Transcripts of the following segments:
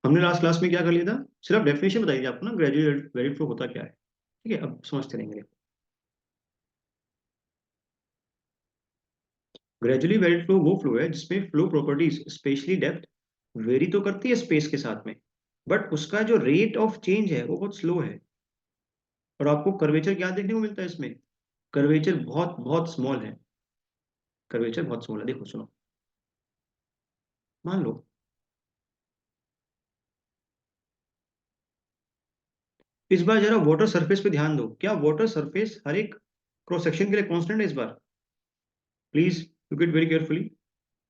हमने last class में क्या कर लिया था, सिर्फ डेफिनेशन बताई थी आपको ना, ग्रेजुअली वेरिड फ्लो होता क्या है। ठीक है, अब समझते रहेंगे। ग्रेजुअली वेरिड फ्लो वो फ्लो है जिसमें flow properties specially depth very तो करती है स्पेस के साथ में, बट उसका जो रेट ऑफ चेंज है वो बहुत स्लो है। और आपको कर्वेचर क्या देखने को मिलता है इसमें, कर्वेचर बहुत बहुत स्मॉल है। कर्वेचर बहुत स्मॉल है, देखो सुनो। मान लो इस बार जरा वाटर सरफेस पे ध्यान दो, क्या वाटर सरफेस हर एक क्रॉस सेक्शन के लिए कांस्टेंट है इस बार? Please look it very carefully.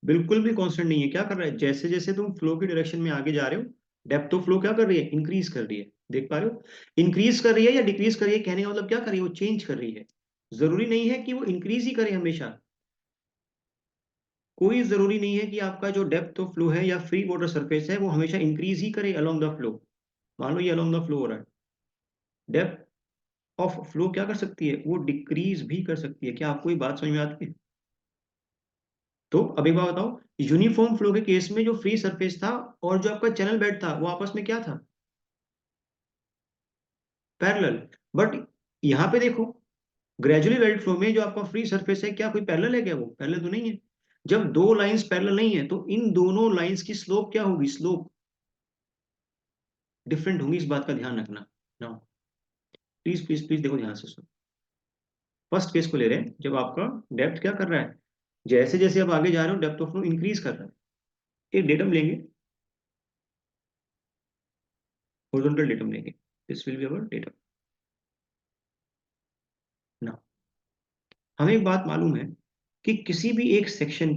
बिल्कुल भी कांस्टेंट नहीं है। क्या कर रहा है, जैसे जैसे तुम फ्लो की डायरेक्शन में आगे जा रहे हो, डेप्थ ऑफ फ्लो क्या कर रही है, इंक्रीज कर रही है। देख पा रहे हो, इंक्रीज कर रही है या डिक्रीज कर रही है, कहने का मतलब क्या कर रही है, वो चेंज कर रही है। जरूरी नहीं है कि वो इंक्रीज ही करे हमेशा। कोई जरूरी नहीं है कि आपका जो डेप्थ ऑफ फ्लो है या फ्री वाटर सरफेस है वो हमेशा इंक्रीज ही करे अलोंग द फ्लो। मान लो ये अलोंग द फ्लो हो रहा है, डेप्थ ऑफ फ्लो क्या कर सकती है, वो डिक्रीज भी कर सकती है। क्या आपको ये बात समझ में आती है? तो अब एक बात बताओ, यूनिफॉर्म फ्लो के केस में जो फ्री सरफेस था और जो आपका चैनल बेड था वो आपस में क्या था, पैरेलल। बट यहाँ पे देखो, ग्रेजुअली वेरिड फ्लो में जो आपका फ्री सरफेस है क्या कोई पैरेलल है, क्या वो पैरेलल तो नहीं है। जब दो लाइंस पैरेलल नहीं है तो इन दोनों लाइंस की स्लोप क्या होगी, स्लोप डिफरेंट होंगी, इस बात का ध्यान रखना ना। प्लीज प्लीज प्लीज देखो ध्यान से सुनो। फर्स्ट केस को ले रहे हैं, जब आपका डेप्थ क्या कर रहा है, जैसे जैसे आप आगे जा रहे हो डेप्थ ऑफ फ्लो इंक्रीज कर रहा है। एक डेटम लेंगे, हॉरिजॉन्टल डेटम लेंगे, this will be our datum ना। हमें एक बात मालूम है कि किसी भी एक सेक्शन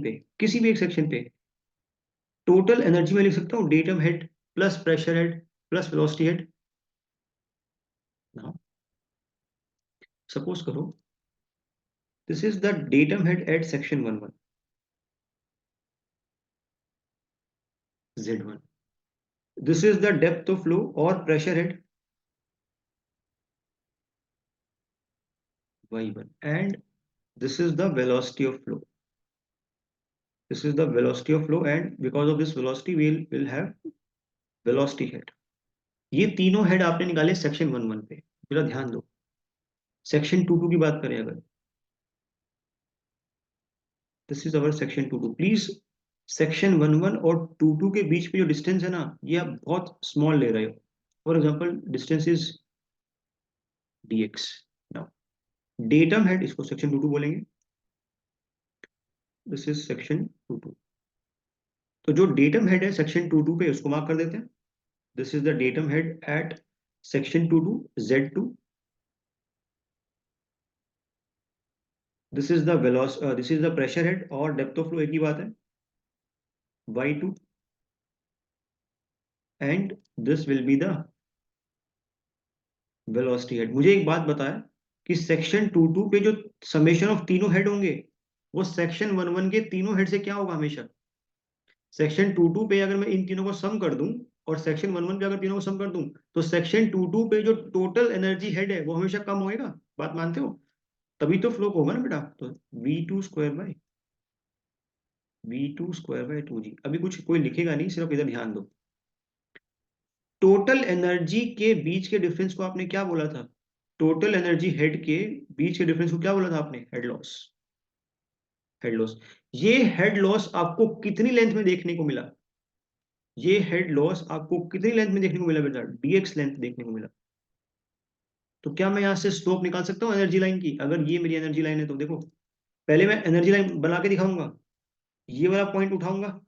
पे टोटल एनर्जी में लिख सकता हूँ datum head plus pressure head plus velocity head ना। सपोज करो this is the datum head at section 11 Z1, this is the depth of flow और pressure head Y1, and this is the velocity of flow. This is the velocity of flow, and because of this velocity we'll have velocity head. ये तीनों head आपने निकाले section 11 पे। जरा ध्यान दो, section 22 की बात करें अगर, this is our section 22, please. Section 11 और 22 के बीच में जो डिस्टेंस है ना, ये आप बहुत स्मॉल ले रहे हो। For example distance is dx। Now datum head, इसको सेक्शन 22 बोलेंगे, दिस इज सेक्शन 22। तो जो डेटम हेड है सेक्शन 22 पे उसको मार्क कर देते हैं। This is the datum head at section 22 Z2। This is the pressure head और डेप्थ ऑफ फ्लो एक ही बात है, Y2, and this will be the velocity head. मुझे एक बात बताया कि सेक्शन 22 पे जो समेशन ऑफ तीनों हेड होंगे वो सेक्शन 11 के तीनों हेड से क्या होगा हमेशा। सेक्शन 22 पे अगर मैं इन तीनों को सम कर दूं और सेक्शन 11 पे अगर तीनों को सम कर दूं तो सेक्शन 22 पे जो टोटल एनर्जी हेड है वो हमेशा कम होएगा। बात मानते हो? तभी तो फ्लो होगा ना बेटा। तो V2 स्क्वायर बाई 2G। अभी कुछ कोई लिखेगा नहीं, सिर्फ इधर ध्यान दो। टोटल एनर्जी के बीच के डिफरेंस को आपने क्या बोला था, टोटल एनर्जी हेड के बीच के डिफरेंस को क्या बोला था आपने, हेड लॉस। हेड लॉस, ये हेड लॉस आपको कितनी लेंथ में देखने को मिला, ये हेड लॉस आपको कितनी लेंथ में देखने को मिला बेटा, dx लेंथ देखने को मिला। तो क्या मैं यहां से स्लोप निकाल सकता हूँ एनर्जी लाइन की? अगर ये मेरी एनर्जी लाइन है तो देखो, पहले मैं एनर्जी लाइन बना के दिखाऊंगा, ये वाला पॉइंट उठाऊंगा,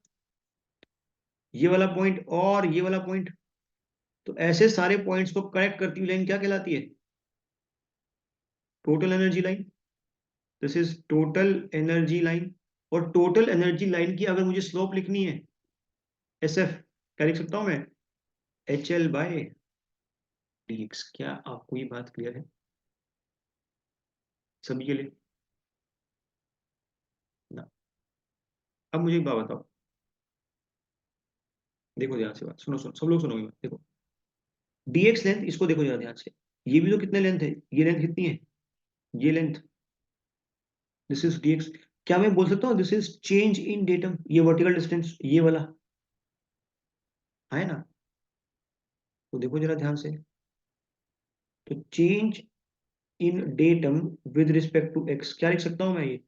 ये वाला पॉइंट और ये वाला पॉइंट। तो ऐसे सारे पॉइंट्स को कनेक्ट करती हुई लाइन क्या कहलाती है, total energy line. This is total energy line. और टोटल एनर्जी लाइन की अगर मुझे स्लोप लिखनी है, SF, क्या लिख सकता हूं मैं, HL/dx। क्या आपको ये बात क्लियर है सभी के लिए ना? अब मुझे एक बात बताओ, देखो ध्यान से, बात सुनो सुनो, सब लोग सुनोगे, देखो dx लेंथ, इसको देखो जरा ध्यान से। ये भी तो कितने लेंथ है, ये लेंथ कितनी है, ये लेंथ, दिस इज dx। क्या मैं बोल सकता हूँ this is change in datum, ये वर्टिकल डिस्टेंस ये वाला है ना? तो देखो जरा ध्यान से, तो change in datum with respect to X, क्या लिख सकता हूं मैं ये,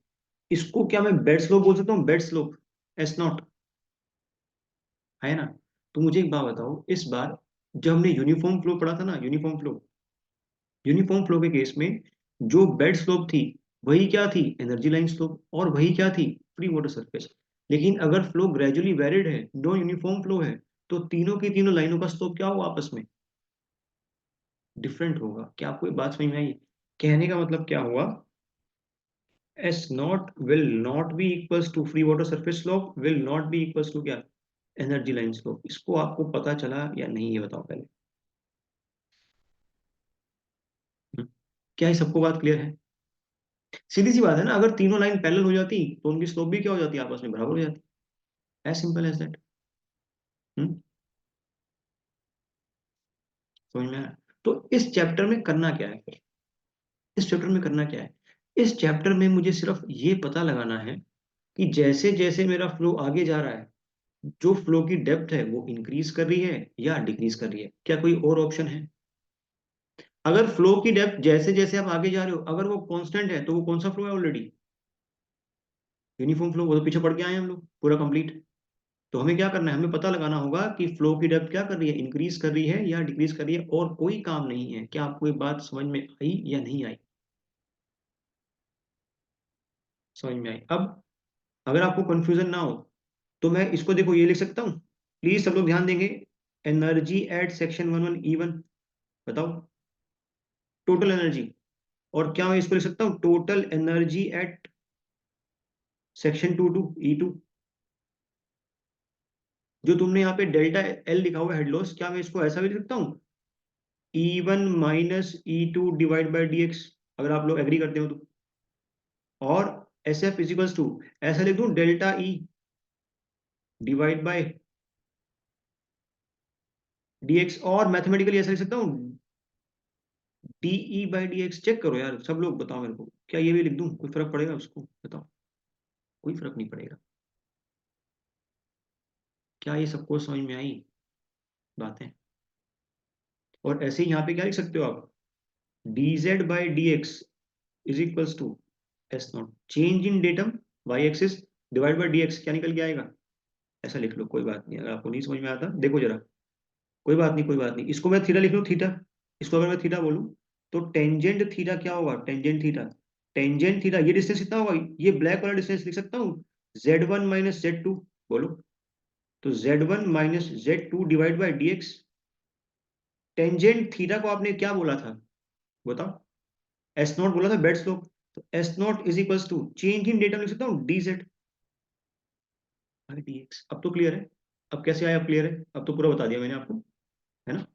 इसको क्या मैं बेड स्लोप बोल सकता हूँ, बेड स्लोप, एस नॉट, है ना। तो मुझे एक बात बताओ, इस बार जब हमने यूनिफॉर्म फ्लो पढ़ा था ना, यूनिफॉर्म फ्लो, यूनिफॉर्म फ्लो के केस में जो बेड स्लोप थी वही क्या थी, एनर्जी लाइन स्लोप, और वही क्या थी, फ्री वाटर सरफेस। लेकिन अगर फ्लो ग्रेजुअली वेरिड है, नो यूनिफॉर्म फ्लो है, तो तीनों की तीनों लाइनों का स्लोप क्या होगा आपस में, डिफरेंट होगा। क्या आपको ये बात समझ में आई? कहने का मतलब क्या हुआ, S naught will not be equals to free water surface slope, will not be equals to क्या, एनर्जी लाइन स्लोप। इसको आपको पता चला या नहीं, ये बताओ पहले। हम्म, क्या ये सबको बात क्लियर है? सीधी सी बात है ना, अगर तीनों लाइन पैरेलल हो जाती तो उनकी स्लोप भी क्या हो जाती, आपस में बराबर हो जाती। As simple as that. Hmm, समझ में आया? तो इस चैप्टर में करना क्या है फिर, इस चैप्टर में करना क्या है, इस चैप्टर में मुझे सिर्फ ये पता लगाना है कि जैसे जैसे मेरा फ्लो आगे जा रहा है, जो फ्लो की डेप्थ है वो इंक्रीज कर रही है या डिक्रीज कर रही है, क्या कोई और ऑप्शन है? अगर फ्लो की डेप्थ जैसे जैसे आप आगे जा रहे हो अगर वो कांस्टेंट है, तो वो कौन सा फ्लो है ऑलरेडी, यूनिफॉर्म फ्लो, वो तो पीछे पड़ के आए हैं हम लोग पूरा कंप्लीट। तो हमें क्या करना है, हमें पता लगाना होगा कि फ्लो की डेप्थ क्या कर रही है, इंक्रीज कर रही है या डिक्रीज कर रही है, और कोई काम नहीं है। क्या आपको ये बात समझ में आई या नहीं आई? समझ में आई। अब अगर आपको कंफ्यूजन ना हो तो मैं इसको देखो ये लिख सकता हूँ, प्लीज सब लोग ध्यान देंगे, एनर्जी एट सेक्शन 11 E1, बताओ टोटल एनर्जी। और क्या मैं इसको लिख सकता हूँ, total energy at section 22 E2, जो तुमने यहाँ पे डेल्टा एल लिखा हुआ है हेड लॉस, क्या मैं इसको ऐसा भी लिख सकता हूँ, E1 - E2 divide by DX, अगर आप लोग एग्री करते हो तो। और एस एफ इजिकल्स टू, ऐसा लिख दूं, delta E divide by DX, और मैथमेटिकली ऐसा लिख सकता हूँ, DE/DX। चेक करो यार सब लोग, बताओ मेरे को, क्या ये भी लिख दूं, कोई फर्क पड़ेगा उसको, बताओ। कोई फर्क नहीं पड़ेगा। क्या ये सबको समझ में आई बातें? और ऐसे ही यहाँ पे क्या लिख सकते हो आप, DZ/DX is equals to S naught change in datum Y axis divide by DX, क्या निकल के आएगा, ऐसा लिख लो, कोई बात नहीं। अगर आपको नहीं समझ में आता देखो जरा, कोई बात नहीं, कोई बात नहीं। इसको मैं थीटा लिख लूँ, थीटा, इसको अगर मैं थीटा बोलूँ, तो टेंजेंट थीटा क्या होगा, टेंजेंट थीटा, टेंजेंट थीटा, ये डिस्टेंस कितना होगा, ये ब्लैक वाला डिस्टेंस लिख सकता हूँ, Z1 - Z2, बोलो। तो Z1 - Z2 divide by DX। Tangent theta को आपने क्या बोला था, बताओ, एस नॉट बोला था, बेड स्लोप। तो S naught is equal to change in data लिख सकता हूँ, DZ/DX। अब तो क्लियर है? अब कैसे आया, अब क्लियर है, अब तो पूरा बता दिया मैंने आपको, है ना।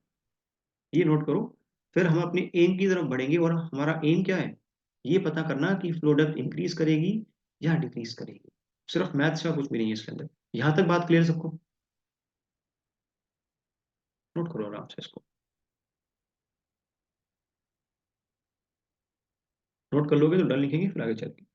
ये नोट करो। फिर हम अपने एम की तरफ बढ़ेंगे, और हमारा एम क्या है, ये पता करना कि फ्लो डेप्थ इंक्रीज करेगी या डिक्रीज करेगी। सिर्फ मैथ्स का कुछ भी नहीं है इसके अंदर। यहां तक बात क्लियर सबको? नोट करो आराम से इसको, नोट कर लोगे तो डन लिखेंगे, फिर आगे चलते हैं।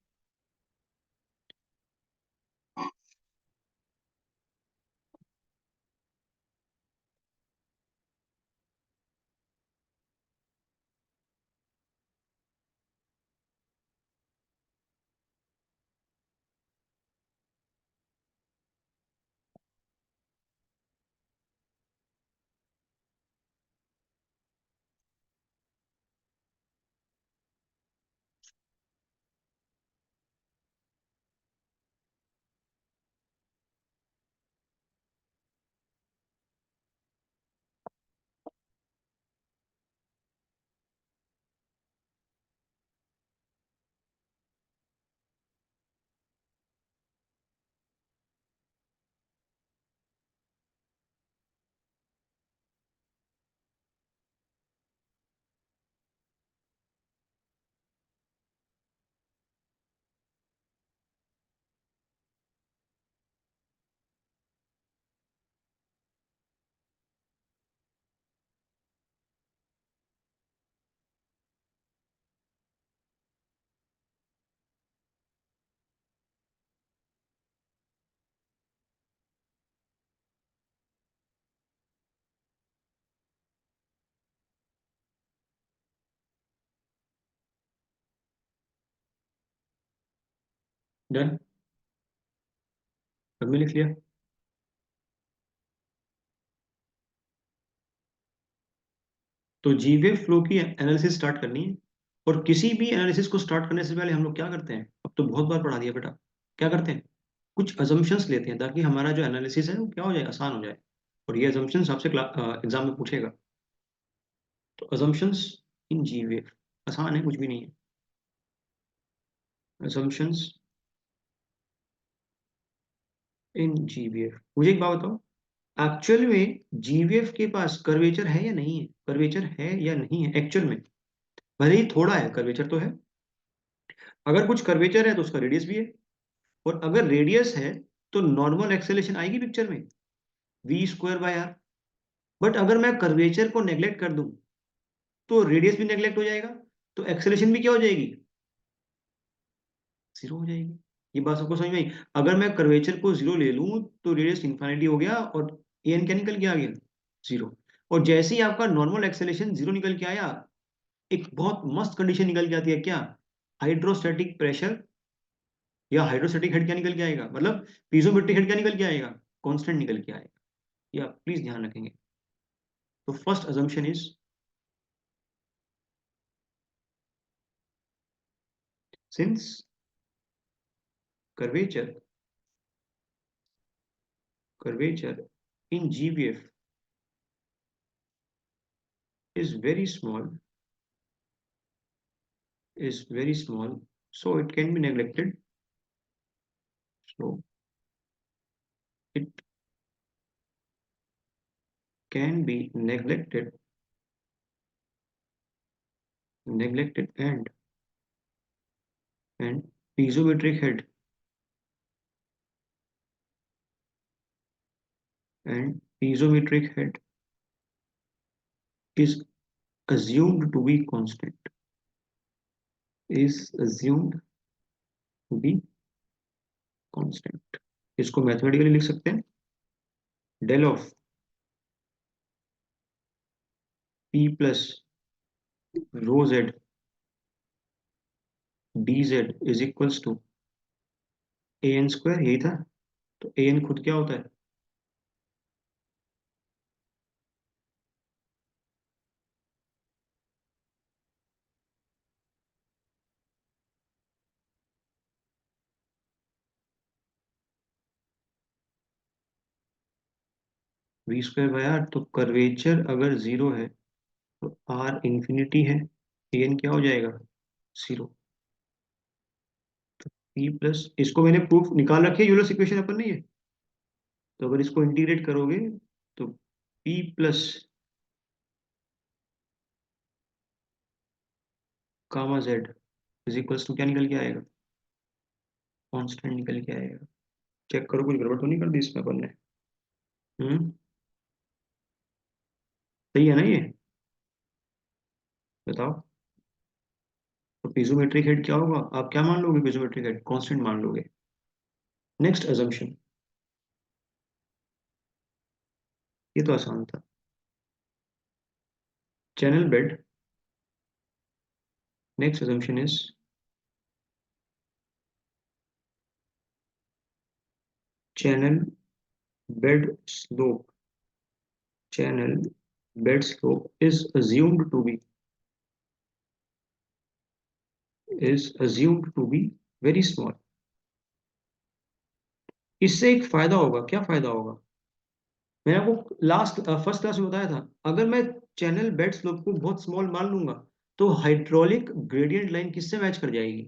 डन, अब मैं लिख लिया। तो जीवेव फ्लो की एनालिसिस स्टार्ट करनी है, और किसी भी एनालिसिस को स्टार्ट करने से पहले हम लोग क्या करते हैं, अब तो बहुत बार पढ़ा दिया बेटा, क्या करते हैं, कुछ अजम्पशंस लेते हैं ताकि हमारा जो एनालिसिस है वो क्या हो जाए, आसान हो जाए। और ये अजम्पशंस आपसे एग्जाम में पूछेगा। तो अजम्पशंस इन जीवेव, आसान है, कुछ भी नहीं है। assumptions इन जीवीएफ, मुझे एक बात बताओ, एक्चुअल में जीवीएफ के पास कर्वेचर है या नहीं है, कर्वेचर है या नहीं है एक्चुअल में, भले ही थोड़ा है कर्वेचर तो है। अगर कुछ कर्वेचर है तो उसका रेडियस भी है, और अगर रेडियस है तो नॉर्मल एक्सेलेरेशन आएगी पिक्चर में, V square by R. But अगर मैं कर्वेचर को नेग्लेक्ट कर दूं तो रेडियस भी नेग्लेक्ट हो जाएगा, तो एक्सेलेरेशन भी क्या हो जाएगी, जीरो हो जाएगी। ये बात सबको समझ में आई। अगर मैं कर्वेचर को जीरो ले लूं तो रेडियस इन्फिनिटी हो गया, और एन क्या निकल के आ गया, जीरो। और जैसे ही आपका नॉर्मल एक्सेलेरेशन जीरो निकल के आया, एक बहुत मस्त कंडीशन निकल के आती है, क्या, हाइड्रोस्टैटिक प्रेशर या हाइड्रोस्टैटिक हेड क्या निकल के आएगा, मतलब पीजोमेट्रिक हेड क्या निकल के आएगा, कांस्टेंट निकल के आएगा। ये आप प्लीज ध्यान रखेंगे। तो first assumption is, since curvature curvature in GBF is very small, so it can be neglected, so it can be neglected, and piezometric head and piezometric head is assumed to be constant, is assumed to be constant। इसको mathematically लिख सकते हैं, del of P plus rho Z D Z is equals to A N square, यही था। तो A N खुद क्या होता है, वी स्क्वायर बाय आर। तो कर्वेचर अगर जीरो है तो आर इंफिनिटी है, एन क्या हो जाएगा, जीरो। पी प्लस, इसको मैंने प्रूफ निकाल रखी है, यूलर्स इक्वेशन अपन नहीं है। तो अगर इसको इंटीग्रेट करोगे तो P plus comma Z is equals to क्या निकल के आएगा, कांस्टेंट निकल के आएगा। चेक करो कुछ गड़बड़ तो नहीं कर दी इसमें अपन ने। हम्म, सही है ना ये, बताओ। तो पीजोमेट्रिक हेड क्या होगा, आप क्या मान लोगे, पीजोमेट्रिक हेड कांस्टेंट मान लोगे। नेक्स्ट अजम्पशन, ये तो आसान था। Channel bed, next assumption is channel bed slope channel bed slope is assumed to be very small। इससे एक फायदा होगा, क्या फायदा होगा, मैंने आपको लास्ट फर्स्ट क्लास में बताया था, अगर मैं चैनल बेड स्लोप को बहुत स्मॉल मान लूंगा तो हाइड्रोलिक ग्रेडियंट लाइन किससे मैच कर जाएगी,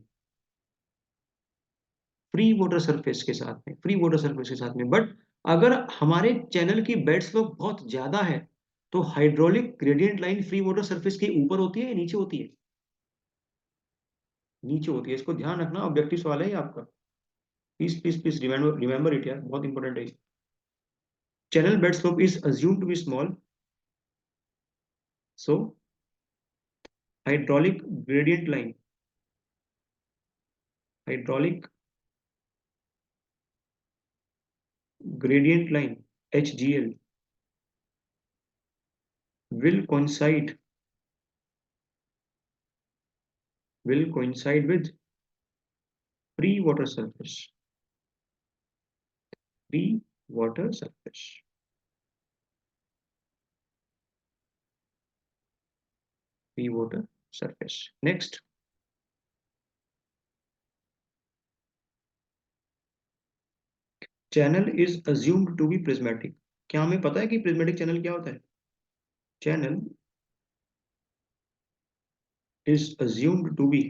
फ्री वाटर सरफेस के साथ में, फ्री वाटर सरफेस के साथ में। बट अगर हमारे चैनल की बेड स्लोप बहुत ज्यादा है तो hydraulic gradient line free water surface के ऊपर होती है या नीचे होती है, नीचे होती है। इसको ध्यान रखना, ऑब्जेक्टिव सवाल है ये आपका, please please please remember remember it यार, बहुत इंपॉर्टेंट है। Channel bed slope is assume to be small, so hydraulic gradient line, hydraulic gradient line HGL will coincide with free water surface, free water surface, free water surface. Next, channel is assumed to be prismatic. क्या हमें पता है कि prismatic channel क्या होता है? Channel is assumed to be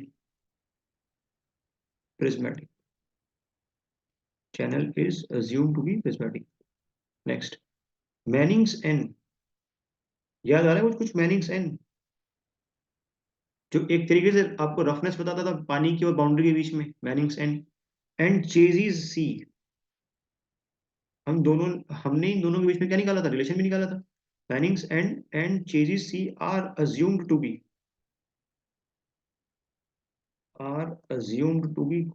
prismatic, channel is assumed to be prismatic. Next, Manning's n, याद आ रहा है कुछ कुछ Manning's n, जो एक तरीके से आपको रफनेस बताता था पानी की और बाउंड्री के बीच में, Manning's n and Chezy's c। हमने इन दोनों के बीच में क्या निकाला था? रिलेशन भी निकाला था। Manning's n and Chezy's c are assumed to be,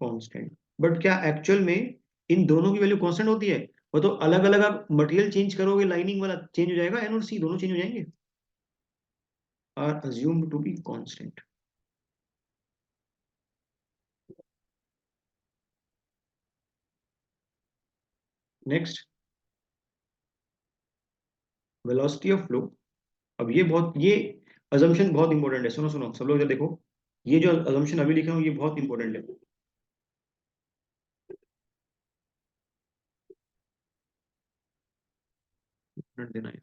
constant. But क्या एक्चुअल में इन दोनों की वैल्यू कांस्टेंट होती है? वो तो अलग अलग आप मटेरियल चेंज करोगे, लाइनिंग वाला चेंज हो जाएगा, एन और सी दोनों चेंज हो जाएंगे। Are assumed to be constant. Next, velocity of flow. अब ये अजम्पशन बहुत इंपॉर्टेंट है। सुनो सुनो सब लोग इधर देखो, ये जो अजम्पशन अभी लिख रहा हूँ ये बहुत इंपॉर्टेंट है। मिनट देना है।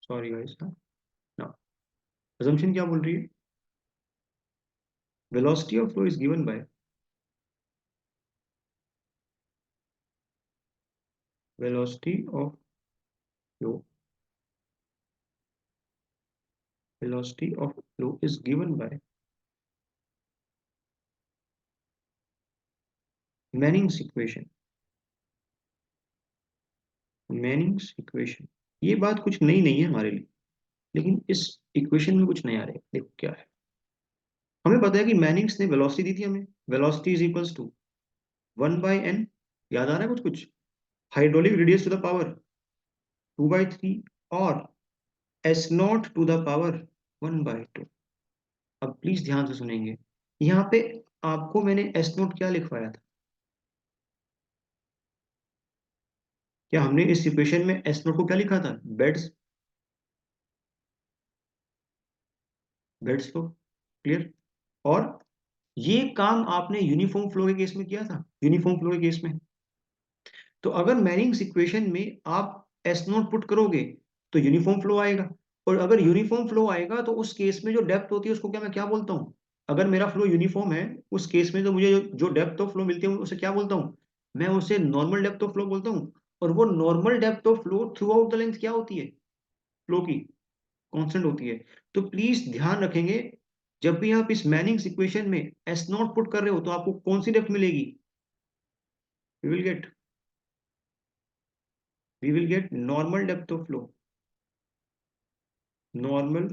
Sorry guys. ना, अजम्पशन क्या बोल रही है? Velocity of flow is given by, velocity of flow, velocity of flow is given by Manning's equation, Manning's equation। ये बात कुछ नई नहीं है हमारे लिए, लेकिन इस इक्वेशन में कुछ नया है। देखो क्या है, हमें पता है कि मैनिंग्स ने वेलोसिटी दी थी हमें, velocity is equals to 1/n। याद आ रहा है कुछ कुछ? Hydraulic radius to the power 2/3 और S naught to the power 1/2। अब प्लीज ध्यान से सुनेंगे, यहाँ पे आपको मैंने एस नोट क्या लिखवाया था? क्या हमने इस इक्वेशन में एस नोट को क्या लिखा था? Beds, beds flow. क्लियर? और ये काम आपने यूनिफॉर्म फ्लो के केस में किया था, यूनिफॉर्म फ्लो के केस में। तो अगर मैनिंग्स इक्वेशन में आप एस नोट पुट करोगे तो यूनिफॉर्म फ्लो आएगा, और अगर यूनिफॉर्म फ्लो आएगा तो उस केस में जो डेप्थ होती है उसको क्या मैं क्या बोलता हूँ? अगर मेरा फ्लो यूनिफॉर्म है उस केस में तो मुझे जो डेप्थ ऑफ फ्लो मिलती है उसे क्या बोलता हूँ? मैं उसे नॉर्मल डेप्थ ऑफ फ्लो बोलता हूँ। और वो normal depth of flow through out the length क्या होती है? फ्लो की कांस्टेंट होती है। तो प्लीज ध्यान रखेंगे, जब भी आप इस मैनिंग्स इक्वेशन में एस नॉट पुट कर रहे हो तो आपको कौन सी डेप्थ मिलेगी? We will get, we will get normal depth of flow, normal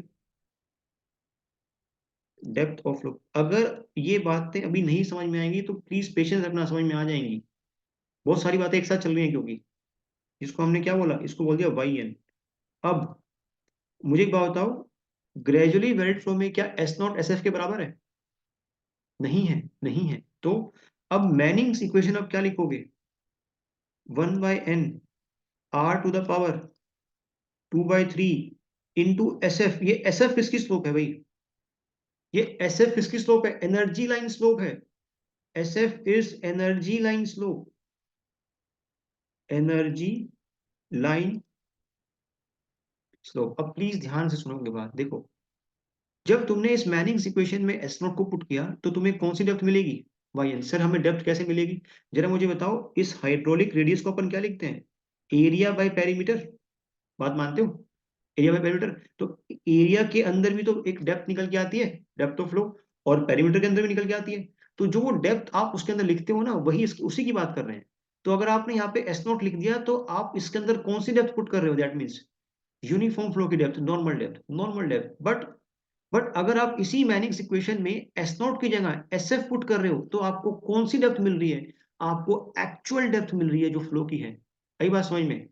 depth of flow. अगर ये बातें अभी नहीं समझ में आएंगी तो प्लीज पेशेंस रखना, समझ में आ जाएंगी। बहुत सारी बातें एक साथ चल रही हैं, क्योंकि इसको हमने क्या बोला, इसको बोल दिया वाई एन। अब मुझे एक बात बताओ, ग्रेजुअली वेरिड फ्लो में क्या एस नॉट एस एफ के बराबर है? नहीं है, नहीं है। तो अब मैनिंग्स इक्वेशन अब क्या लिखोगे? 1/n R to the power 2/3 into S F. ये एस एफ किसकी स्लोप है भाई? ये एस एफ किसकी स्लोप है? एनर्जी लाइन स्लोप है। S F is energy line slope, energy line slope. अब प्लीज ध्यान से सुनोगे बात, देखो, जब तुमने इस मैनिंग्स इक्वेशन में एस नोट को पुट किया तो तुम्हें कौन सी डेप्थ मिलेगी? Y N. सर हमें डेप्थ कैसे मिलेगी? जरा मुझे बताओ, इस हाइड्रोलिक रेडियस को अपन क्या लिखते हैं? Area bye perimeter. बात मानते हो? एरिया बाय पेरीमीटर, तो एरिया के अंदर भी तो एक डेप्थ निकल के आती है, डेप्थ ऑफ फ्लो, और पेरीमीटर के अंदर भी निकल के आती है। तो जो वो डेप्थ आप उसके अंदर लिखते हो ना, वही उसी की बात कर रहे हैं। तो अगर आपने यहाँ पे एस नॉट लिख दिया, तो आप इसके अंदर कौन सी डेप्थ पुट कर रहे हो, दैट मीन्स यूनिफॉर्म फ्लो की depth, normal depth, normal depth. But अगर आप इसी मैनिंग्स इक्वेशन में एस नॉट की जगह एस एफ पुट कर रहे हो, तो आपको कौन सी डेप्थ मिल रही है? आपको एक्चुअल डेप्थ मिल रही है जो फ्लो की है। आई बात समझ में?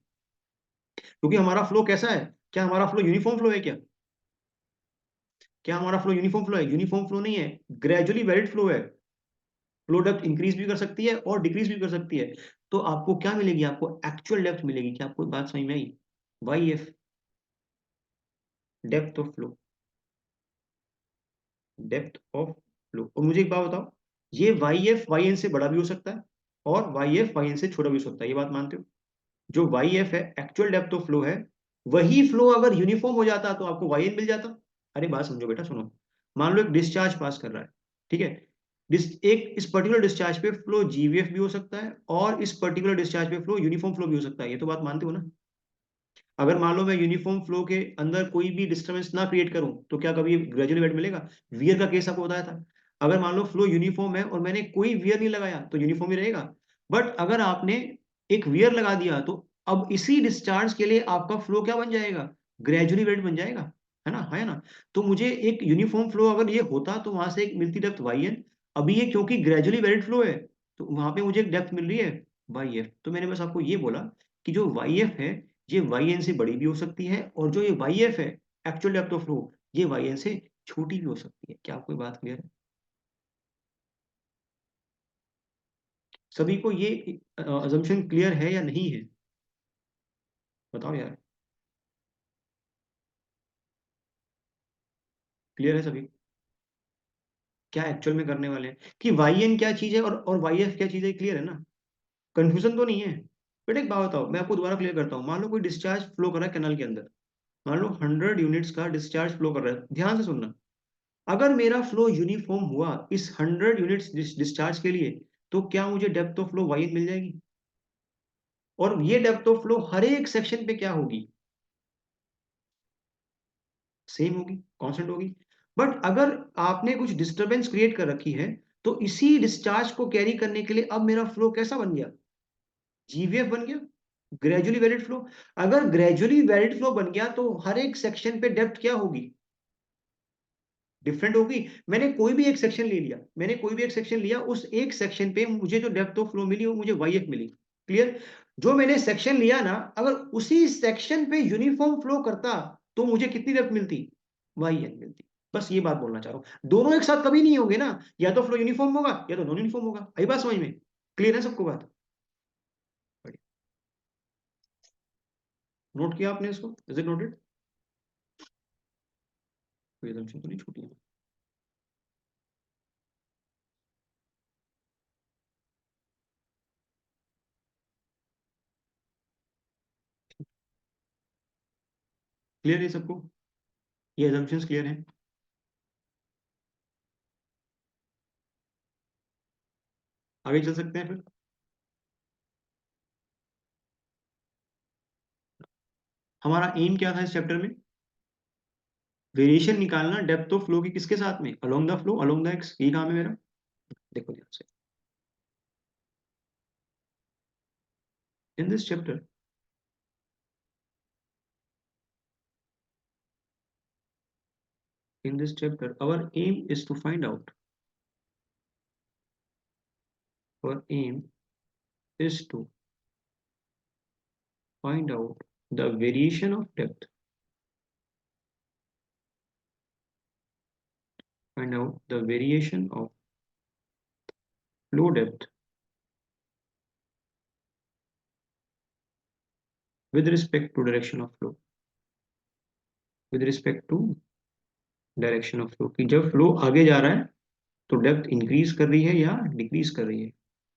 क्योंकि हमारा फ्लो कैसा है? क्या हमारा फ्लो यूनिफॉर्म फ्लो है क्या? क्या हमारा फ्लो यूनिफॉर्म फ्लो है? यूनिफॉर्म फ्लो नहीं है, ग्रेजुअली वेरिड फ्लो है। फ्लो डेप्थ इंक्रीज भी कर सकती है और डिक्रीज भी कर सकती है। तो आपको क्या मिलेगी? आपको एक्चुअल डेप्थ मिलेगी। क्या आपको बात समझ में आई? Y F, depth of flow, depth of flow. और मुझे एक बात बताओ, ये वाई एफ वाई एन से बड़ा भी हो सकता है, और वाई एफ वाई एन से छोटा भी हो सकता है, ये बात मानते हो? जो वाई एफ है, एक्चुअल डेप्थ ऑफ फ्लो है, वही फ्लो अगर यूनिफॉर्म हो जाता तो आपको वाई एन मिल जाता। अरे बात समझो बेटा, सुनो। मान लो एक डिस्चार्ज पास कर रहा है, ठीक है? एक इस पर्टिकुलर डिस्चार्ज पे फ्लो जीवीएफ भी हो सकता है, और इस पर्टिकुलर डिस्चार्ज पे फ्लो यूनिफॉर्म फ्लो भी हो सकता है। ये तो बात मानते हो ना? अगर मान लो मैं यूनिफॉर्म फ्लो के अंदर कोई भी डिस्टर्बेंस ना क्रिएट करूं, तो क्या कभी ग्रेजुअली वेट मिलेगा? वियर का केस आपको बताया था। अगर मान लो फ्लो यूनिफॉर्म है और मैंने कोई वियर नहीं लगाया, तो यूनिफॉर्म ही रहेगा। बट अगर आपने एक वियर लगा दिया, तो अब इसी डिस्चार्ज के लिए आपका फ्लो क्या बन जाएगा? ग्रेजुअली वेट बन जाएगा, है ना? तो मुझे एक यूनिफॉर्म फ्लो अगर ये होता, तो वहां से एक मिलती डेप्थ वाई एन। अभी ये क्योंकि ग्रेजुअली वेरिड फ्लो है, तो वहां पे मुझे एक डेप्थ मिल रही है वाई एफ। तो मैंने बस आपको ये बोला कि जो वाई एफ है, ये वाई एन से बड़ी भी हो सकती है, और जो ये वाई एफ है, एक्चुअल डेप्थ ऑफ फ्लो, ये वाई एन से छोटी भी हो सकती है। क्या आपको ये बात क्लियर है? सभी को ये अजम्पशन क्लियर है या नहीं है? बताओ यार, क्लियर है सभी? क्या एक्चुअल में करने वाले हैं कि वाई एन क्या चीज है और वाई एफ क्या चीज है, क्लियर है ना? कंफ्यूजन तो नहीं है? बेटा एक बात बताओ, मैं आपको दोबारा क्लियर करता हूँ। मान लो कोई डिस्चार्ज फ्लो कर रहा है कैनल के अंदर, मान लो 100 यूनिट्स का डिस्चार्ज फ्लो कर रहा है, ध्यान से सुनना। अगर मेरा फ्लो यूनिफॉर्म हुआ इस 100 यूनिट्स डिस्चार्ज के लिए, तो क्या मुझे डेप्थ ऑफ फ्लो वाई मिल जाएगी? और ये डेप्थ ऑफ फ्लो हर एक सेक्शन पे क्या होगी? सेम होगी, कांस्टेंट होगी। बट अगर आपने कुछ डिस्टरबेंस क्रिएट कर रखी है, तो इसी डिस्चार्ज को कैरी करने के लिए अब मेरा फ्लो कैसा बन गया? जीवीएफ बन गया, ग्रेजुअली वेरिड फ्लो। अगर ग्रेजुअली वेरिड फ्लो बन गया, तो हर एक सेक्शन पे डेप्थ क्या होगी? डिफरेंट होगी। मैंने कोई भी एक सेक्शन लिया, उस एक सेक्शन पे मुझे जो डेप्थ ऑफ फ्लो मिली, वो मुझे वाई एफ मिली। क्लियर? जो मैंने सेक्शन लिया ना, अगर उसी सेक्शन पे यूनिफॉर्म फ्लो करता, तो मुझे कितनी डेप्थ मिलती? वाई एन मिलती। बस ये बात बोलना चाह रहा हूं, दोनों एक साथ कभी नहीं होंगे ना। या तो फ्लो यूनिफॉर्म होगा, या तो नॉन यूनिफॉर्म होगा। आई बात समझ में? क्लियर है सबको बात? नोट किया आपने इसको? Is it noted? कोई assumption तो नहीं छूटी है? क्लियर है सबको? ये assumptions क्लियर है? आगे चल सकते हैं फिर? हमारा एम क्या था इस चैप्टर में? वेरिएशन निकालना डेप्थ ऑफ फ्लो की किसके साथ में? Along the flow, along the x. यही काम है मेरा। देखो ध्यान से, in this chapter, in this chapter our aim is to find out, our aim is to find out the variation of depth, find out the variation of flow depth with respect to direction of flow, with respect to direction of flow, कि जब flow आगे जा रहा है, तो depth increase कर रही है या डिक्रीज कर रही है,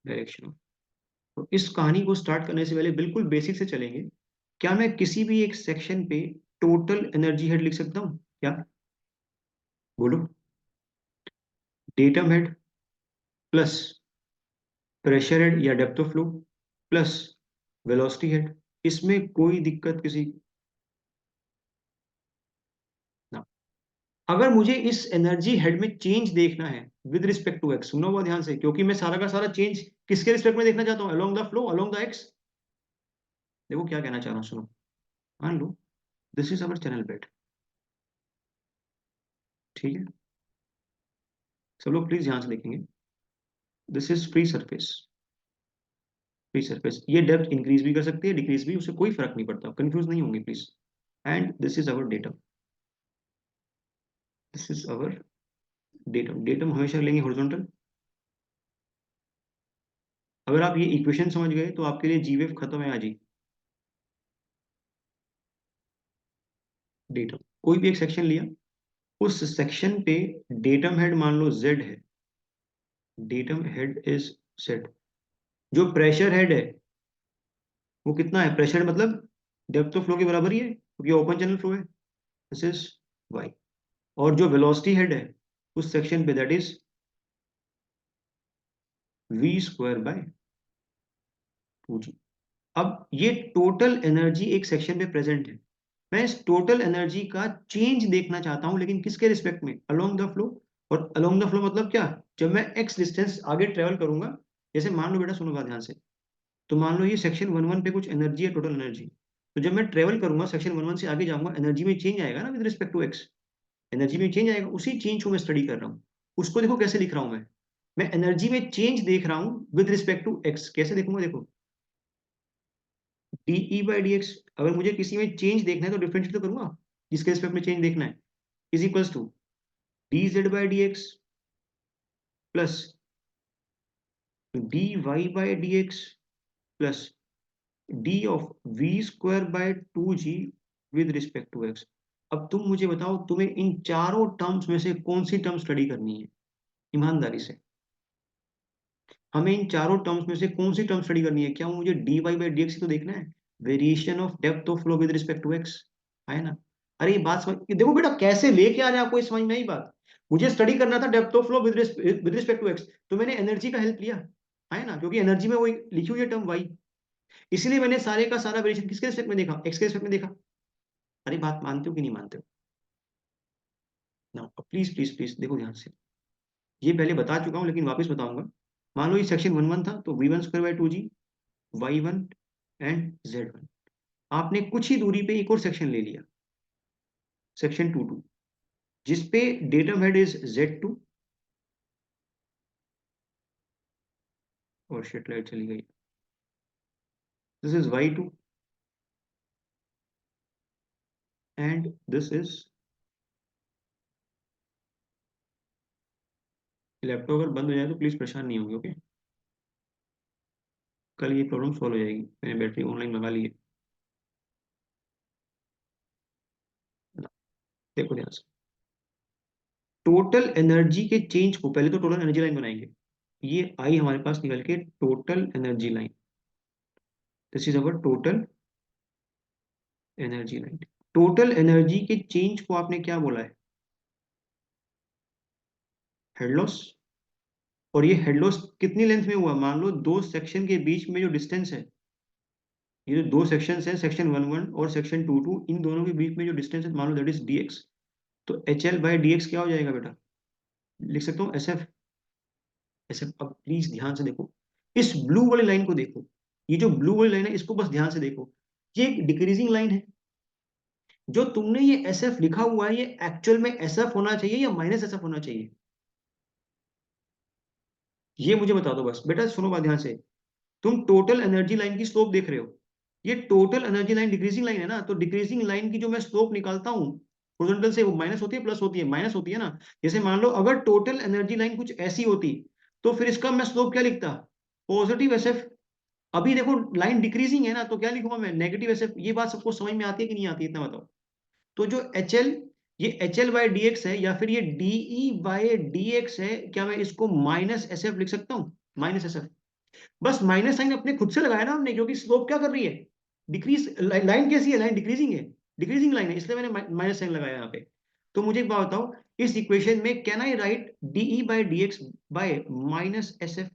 डायरेक्शन ऑफ। तो इस कहानी को स्टार्ट करने से पहले बिल्कुल बेसिक से चलेंगे। क्या मैं किसी भी एक सेक्शन पे टोटल एनर्जी हेड लिख सकता हूँ क्या? बोलो। Datum head plus pressure head या depth of flow plus velocity head, इसमें कोई दिक्कत किसी? अगर मुझे इस एनर्जी हेड में चेंज देखना है विद रिस्पेक्ट टू एक्स, सुनो बहुत ध्यान से, क्योंकि मैं सारा का सारा चेंज किसके रिस्पेक्ट में देखना चाहता हूँ, along the flow, along the X. देखो क्या कहना चाह रहा हूँ, सुनो। मान लो this is our channel bed, ठीक है, सब लोग प्लीज ध्यान से देखेंगे। This is free surface, free surface, ये डेप्थ इंक्रीज भी कर सकती है, डिक्रीज भी, उससे कोई फर्क नहीं पड़ता, कंफ्यूज नहीं होंगे please. And this is our datum, this is our datum. Datum हमेशा लेंगे हॉरिजॉन्टल। अगर आप ये इक्वेशन समझ गए तो आपके लिए जी वेव खत्म है आज ही। डेटम, कोई भी एक सेक्शन लिया, उस सेक्शन पे डेटम हेड मान लो जेड है, डेटम हेड इज जेड। जो प्रेशर हेड है वो कितना है, प्रेशर मतलब डेप्थ ऑफ फ्लो के बराबर ही है, क्योंकि ओपन चैनल फ्लो है, दिस इज वाई। और जो वेलोसिटी हेड है उस सेक्शन पे, that is V square by 2g। अब ये टोटल एनर्जी एक सेक्शन पे प्रेजेंट है, मैं इस टोटल एनर्जी का चेंज देखना चाहता हूं, लेकिन किसके रिस्पेक्ट में, अलोंग द फ्लो। और अलोंग द फ्लो मतलब क्या, जब मैं एक्स डिस्टेंस आगे ट्रेवल करूंगा, जैसे मान लो बेटा, सुनो बात ध्यान से, तो मान लो ये सेक्शन 1 1 पे कुछ एनर्जी है, टोटल एनर्जी, तो जब मैं ट्रेवल करूंगा सेक्शन 1 1 से आगे जाऊंगा, एनर्जी में चेंज आएगा ना with respect to X, energy में चेंज आएगा, उसी चेंज को मैं स्टडी कर रहा हूँ। उसको देखो कैसे लिख रहा हूं मैं एनर्जी में चेंज देख रहा हूँ विद रिस्पेक्ट टू एक्स, कैसे देखूंगा, देखो डीई बाई डी एक्स। अगर मुझे किसी में चेंज देखना है तो डिफरेंशिएट तो करूंगा, जिसके रिस्पेक्ट में चेंज देखना है, is equals to D Z by D X plus D Y by D X plus D of V square by 2g with respect to X. अब तुम मुझे बताओ, तुम्हें इन चारों टर्म्स में से कौन सी टर्म स्टडी करनी है, ईमानदारी से। हमें इन चारों टर्म्स में से कौन सी टर्म स्टडी करनी है, क्या मुझे D Y by D X ही तो देखना है, variation of depth of flow with respect to X, है ना। अरे ये बात समझ, देखो बेटा कैसे लेके आ रहे हैं आपको, ये समझ में आई बात। मुझे स्टडी करना था depth of flow with respect to X, तो मैंने एनर्जी का हेल्प लिया, है ना, क्योंकि एनर्जी में वो लिखी हुई है टर्म वाई, इसलिए मैंने सारे का सारा वेरिएशन किसके रिस्पेक्ट में देखा, एक्स के रिस्पेक्ट में देखा। अरे बात मानते हो कि नहीं मानते हो ना, प्लीज प्लीज प्लीज देखो ध्यान से, ये पहले बता चुका हूं लेकिन वापस बताऊंगा। मान लो ये सेक्शन 1 1 था, तो v1 square by 2g, y1 and z1। आपने कुछ ही दूरी पे एक और सेक्शन ले लिया, सेक्शन 2 2, जिसपे डेटम हेड इज z2, और शिट लाइट चली गई, this is y2 and this is, laptop अगर बंद हो जाए तो प्लीज परेशान नहीं होंगे, ओके। कल ये प्रॉब्लम सॉल्व हो जाएगी, मैंने बैटरी ऑनलाइन मंगा ली है। देखो ध्यान से, टोटल एनर्जी के चेंज को, पहले तो टोटल एनर्जी लाइन बनाएंगे, ये आई हमारे पास निकल के total energy line, this is our total energy line. Total energy के चेंज को आपने क्या बोला है, हेड लॉस। और ये हेड लॉस कितनी लेंथ में हुआ, मान लो दो सेक्शन के बीच में जो डिस्टेंस है, ये जो दो सेक्शन है, सेक्शन 1 1 और सेक्शन 2 2, इन दोनों के बीच में जो डिस्टेंस है मान लो दैट इज डी एक्स, तो H L by D X क्या हो जाएगा बेटा, लिख सकता हूँ एस एफ। एस एफ, अब प्लीज ध्यान से देखो, इस ब्लू वाली लाइन को देखो, ये जो ब्लू वाली लाइन है इसको बस ध्यान से देखो, ये एक डिक्रीजिंग लाइन है। जो तुमने ये एस एफ लिखा हुआ है, ये एक्चुअल में एस एफ होना चाहिए या माइनस एस एफ होना चाहिए, ये मुझे बता दो बस बेटा, सुनो बात ध्यान से। तुम टोटल एनर्जी लाइन की स्लोप देख रहे हो, ये total energy line decreasing line है ना, तो डिक्रीजिंग लाइन की जो मैं स्लोप निकालता हूं हॉरिजॉन्टल से, वो माइनस होती है प्लस होती है, माइनस होती है ना। जैसे मान लो अगर टोटल एनर्जी लाइन कुछ ऐसी होती, तो फिर इसका मैं स्लोप क्या लिखता, पॉजिटिव एसएफ। अभी देखो लाइन डिक्रीजिंग है ना, तो क्या लिखूंगा मैं, नेगेटिव एसएफ। ये बात सबको समझ में आती है कि नहीं आती है, इतना बताओ। तो जो एच एल, ये H L by D x है, या फिर ये डीई बाई डी एक्स है, क्या मैं इसको माइनस एस एफ लिख सकता हूँ, माइनस एस एफ। बस माइनस साइन अपने खुद से लगाया ना हमने, क्योंकि स्लोप क्या कर रही है, डिक्रीज, लाइन कैसी है, लाइन डिक्रीजिंग है, डिक्रीजिंग लाइन है, इसलिए मैंने माइनस साइन लगाया यहाँ पे। तो मुझे एक बात बताओ, इस इक्वेशन में can I write DE by D X by minus S F,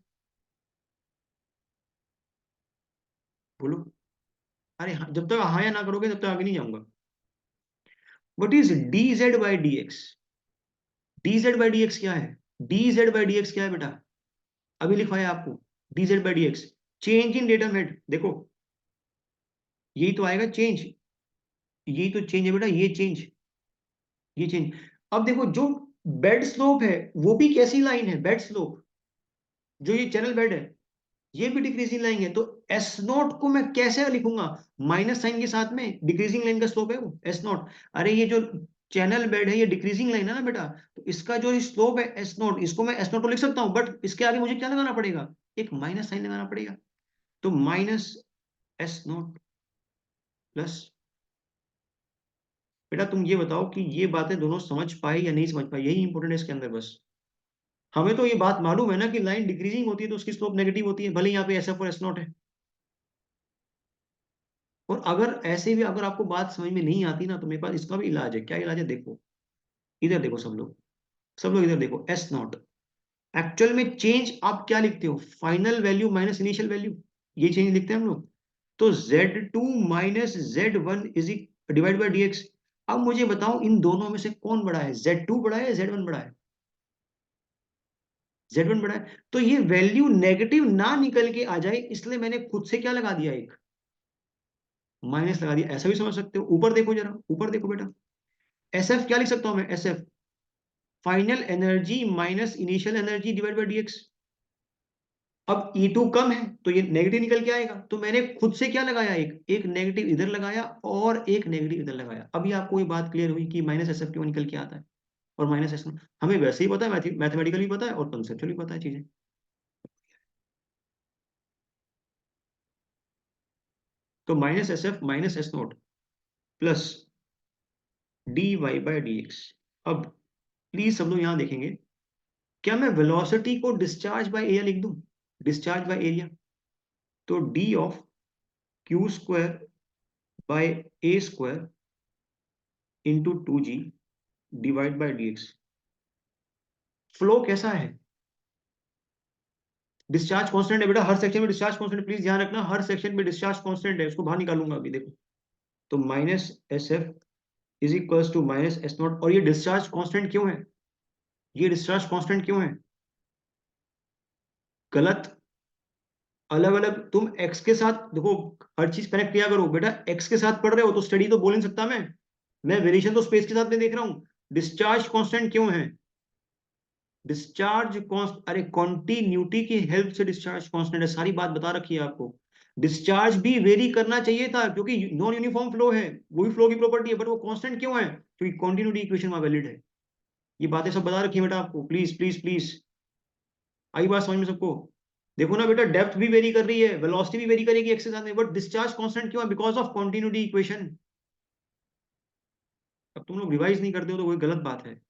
बोलो। अरे हाँ, जब तक हाँ या ना करोगे तब तक आगे नहीं जाऊंगा। What is D Z by D x, dz/dx क्या है? dz/dx क्या है बेटा? अभी लिखवाया आपको। dz/dx change in datum head, देखो यही तो आएगा चेंज, यही तो चेंज है बेटा, ये चेंज, ये चेंज। अब देखो जो बेड स्लोप है वो भी कैसी लाइन है? बेड स्लोप, जो ये चैनल बेड है ये भी डिक्रीजिंग लाइन है। तो एस नॉट को मैं कैसे लिखूंगा? माइनस साइन के साथ में, डिक्रीजिंग लाइन का स्लोप है वो एस नॉट। अरे ये जो चैनल बेड है ये डिक्रीजिंग लाइन है ना बेटा, तो इसका जो स्लोप है एस नॉट, इसको मैं एस नॉट तो लिख सकता हूं, बट इसके आगे मुझे क्या लगाना पड़ेगा? एक माइनस साइन लगाना पड़ेगा। तो माइनस एस नॉट प्लस, बेटा तुम ये बताओ कि ये बातें दोनों समझ पाए या नहीं समझ पाए, यही इंपॉर्टेंट है इसके अंदर बस। हमें तो ये बात मालूम है ना कि लाइन डिक्रीजिंग होती है तो उसकी स्लोप नेगेटिव होती है, भले यहाँ पे एस एफ और एस नॉट है। और अगर ऐसे भी अगर आपको बात समझ में नहीं आती ना, तो मेरे पास इसका भी इलाज है। क्या इलाज है? देखो इधर देखो, सब लोग, सब लोग इधर देखो। एस नॉट एक्चुअल में चेंज आप क्या लिखते हो? Final value minus initial value, ये चेंज लिखते हैं हम लोग। तो Z2 minus Z1 is divide by dx। अब मुझे बताओ इन दोनों में से कौन बड़ा है? Z2 बड़ा है, Z1 बड़ा है? Z1 बड़ा है। तो ये वैल्यू नेगेटिव ना निकल के आ जाए इसलिए मैंने खुद से क्या लगा दिया? एक माइनस लगा दिया। ऐसा भी समझ सकते हो। ऊपर देखो जरा, ऊपर देखो बेटा। एस एफ क्या लिख सकता हूं मैं? S F final energy minus initial energy divide by dx। अब E2 कम है तो ये नेगेटिव निकल के आएगा, तो मैंने खुद से क्या लगाया? एक एक नेगेटिव इधर लगाया और एक नेगेटिव इधर लगाया। अभी आपको ये बात क्लियर हुई कि माइनस एस एफ क्यों निकल के आता है और माइनस एस। हमें वैसे ही पता है, मैथमेटिकली पता है और कंसेप्चुअली पता है चीजें। तो minus S F minus S naught plus D Y by D X. अब प्लीज सब लोग यहां देखेंगे, क्या मैं वेलोसिटी को डिस्चार्ज बाय एरिया लिख दूं? डिस्चार्ज बाय एरिया, तो D of Q square by A square into 2g divide by D X. Flow कैसा है? डिस्चार्ज कांस्टेंट है बेटा, हर सेक्शन में डिस्चार्ज कांस्टेंट, प्लीज ध्यान रखना, हर सेक्शन में डिस्चार्ज कांस्टेंट है। उसको बाहर निकालूंगा अभी, देखो। तो minus S F is equals to minus S naught. और ये डिस्चार्ज कांस्टेंट क्यों है? ये डिस्चार्ज कांस्टेंट क्यों है? गलत। अलग अलग तुम एक्स के साथ देखो, हर चीज कनेक्ट किया करो बेटा। एक्स के साथ पढ़ रहे हो तो स्टडी तो बोल नहीं सकता मैं वेरिएशन तो स्पेस के साथ में देख रहा हूं। डिस्चार्ज कांस्टेंट क्यों है? डिस्चार्ज कॉन्स्ट, अरे कॉन्टिन्यूटी की हेल्प से डिस्चार्ज कांस्टेंट है, सारी बात बता रखी है आपको। डिस्चार्ज भी वेरी करना चाहिए था क्योंकि नॉन यूनिफॉर्म फ्लो है, वो भी फ्लो की प्रॉपर्टी है, बट वो कांस्टेंट क्यों है? क्योंकि कॉन्टिन्यूटी इक्वेशन वहां वैलिड है। ये बातें सब बता रखी है बेटा आपको, प्लीज प्लीज प्लीज। आई बात समझ में सबको? देखो ना बेटा, डेप्थ भी वेरी कर रही है, वेलोसिटी भी वेरी करेगी एक्स के साथ में, बट डिस्चार्ज कांस्टेंट क्यों है? Because of continuity equation. अब तुम लोग रिवाइज नहीं करते हो तो वही गलत बात है।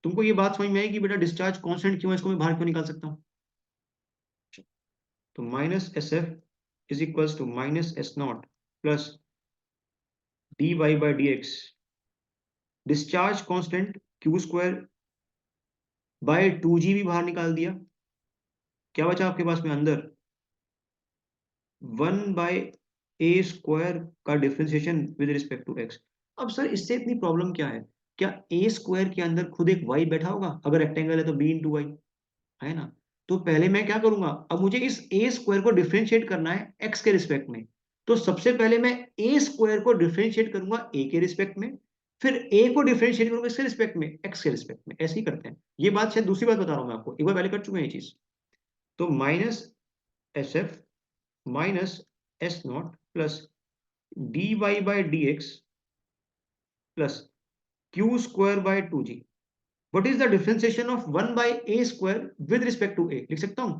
तुमको ये बात समझ में आई कि बेटा डिस्चार्ज कांस्टेंट क्यों है, इसको मैं बाहर क्यों निकाल सकता हूँ? तो minus S F is equals to minus S naught plus D Y by D X. Discharge constant Q square by 2g भी बाहर निकाल दिया। क्या बचा आपके पास में अंदर? 1/a² का differentiation with respect to X. अब सर इससे इतनी प्रॉब्लम क्या है? क्या ए स्क्वायर के अंदर खुद एक y बैठा होगा? अगर रेक्टेंगल है तो b इंटू वाई, है ना? तो पहले मैं क्या करूंगा? अब मुझे इस ए स्क्वायर को डिफरेंशिएट करना है एक्स के रिस्पेक्ट में। तो सबसे पहले मैं ए स्क्वायर को डिफरेंशिएट करूंगा ए के रिस्पेक्ट में, फिर ए को डिफरेंशिएट करूंगा इसके रिस्पेक्ट में, एक्स के रिस्पेक्ट में। ऐसे ही करते हैं। ये बात शायद दूसरी बात बता रहा हूं मैं आपको, एक बार पहले कर चुके हैं ये चीज। तो minus S F minus S naught plus D Y by D X plus Q square by 2g। What is the differentiation of 1/a² with respect to A? लिख सकता हूं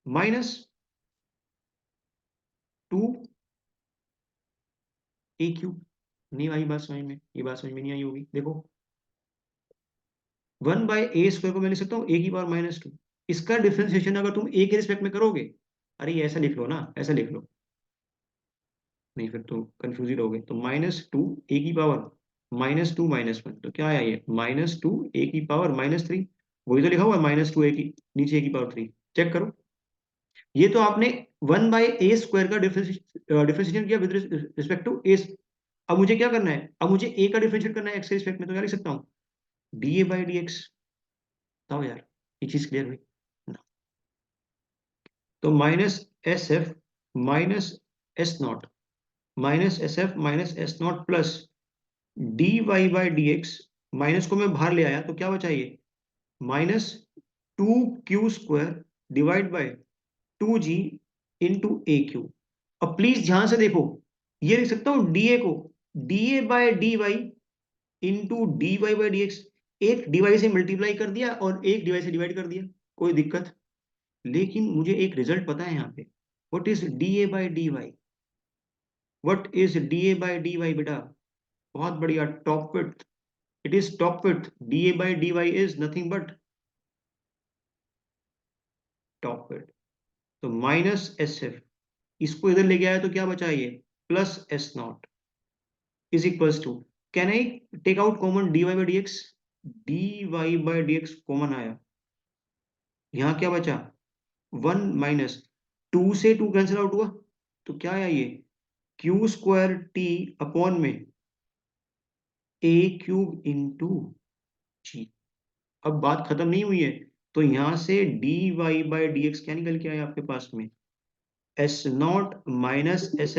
माइनस 2 ए क्यूब। नहीं आई बात समझ में? ये बात समझ में नहीं आई होगी। देखो 1/a² को मैं लिख सकता हूँ a⁻²। इसका डिफरेंशिएशन अगर तुम a के रिस्पेक्ट में करोगे, अरे ये ऐसा लिख लो ना, ऐसा लिख लो, नहीं फिर तो कंफ्यूज ही रहोगे। तो -2 a⁻²-1, तो क्या आया ये? -2 a⁻³ वही तो लिखा हुआ है, -2 a की नीचे a⁻3। चेक करो, ये तो आपने 1/a² का डिफरेंशिएशन किया विद रिस्पेक्ट टू ए। अब मुझे क्या करना है, अब मुझे ए का डिफरेंशिएट करना है एक्स के रिस्पेक्ट में, तो क्या लिख सकता हूँ, D A by D X. बताओ यार, ये चीज क्लियर हुई ना? तो minus S F minus S naught, minus S F minus S naught plus D Y by D X, minus को मैं बाहर ले आया तो क्या बचा ये, minus 2q² divide by 2g into A Q. अब प्लीज ध्यान से देखो, ये लिख सकता हूं डी ए को D A by D Y into D Y by D X. एक डीवाई से मल्टीप्लाई कर दिया और एक डीवाई से डिवाइड कर दिया, कोई दिक्कत। लेकिन मुझे एक रिजल्ट पता है यहाँ पे, what is D A by D Y, what is D A by D Y बेटा, बहुत बढ़िया, top width, it is top width, D A by D Y is nothing but top width. तो minus S F, इसको इधर ले गया है तो क्या बचा ये, plus S naught is equals to, can I take out common D Y by D X, D Y by D x common आया, यहाँ क्या बचा, 1 - 2 से 2 कैंसिल आउट हुआ, तो क्या आया ये, q² t अपॉन में a³ इंटू जी। अब बात खत्म नहीं हुई है, तो यहां से D Y by D X क्या निकल के आया आपके पास में, एस नॉट माइनस एस